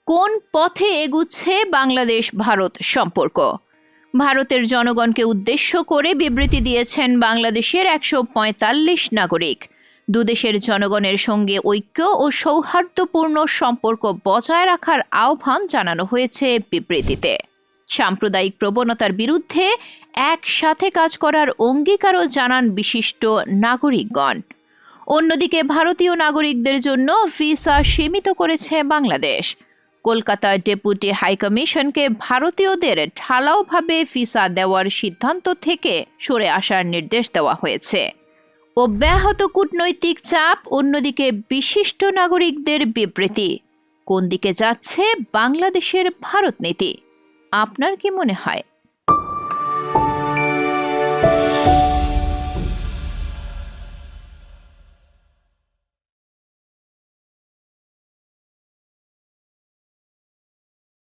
কোন পথে এগুচ্ছে বাংলাদেশ ভারত সম্পর্ক? ভারতের জনগণকে উদ্দেশ্য করে বিবৃতি দিয়েছেন বাংলাদেশের 145 নাগরিক। দুদেশের জনগণের সঙ্গে ঐক্য ও সৌহার্দ্যপূর্ণ সম্পর্ক বজায় রাখার আহ্বান জানানো হয়েছে বিবৃতিতে। সাম্প্রদায়িক প্রবণতার বিরুদ্ধে একসাথে কাজ করার অঙ্গীকারও জানান বিশিষ্ট নাগরিকগণ। অন্যদিকে ভারতীয় নাগরিকদের জন্য ভিসা সীমিত করেছে বাংলাদেশ। কলকাতা ডেপুটি হাইকমিশনকে ভারতীয়দের ঢালাওভাবে ভিসা দেওয়ার সিদ্ধান্ত থেকে সরে আসার নির্দেশ দেওয়া হয়েছে। অব্যাহত কূটনৈতিক চাপ, অন্যদিকে বিশিষ্ট নাগরিকদের বিবৃতি। কোন দিকে যাচ্ছে বাংলাদেশের ভারত নীতি? আপনার কি মনে হয়?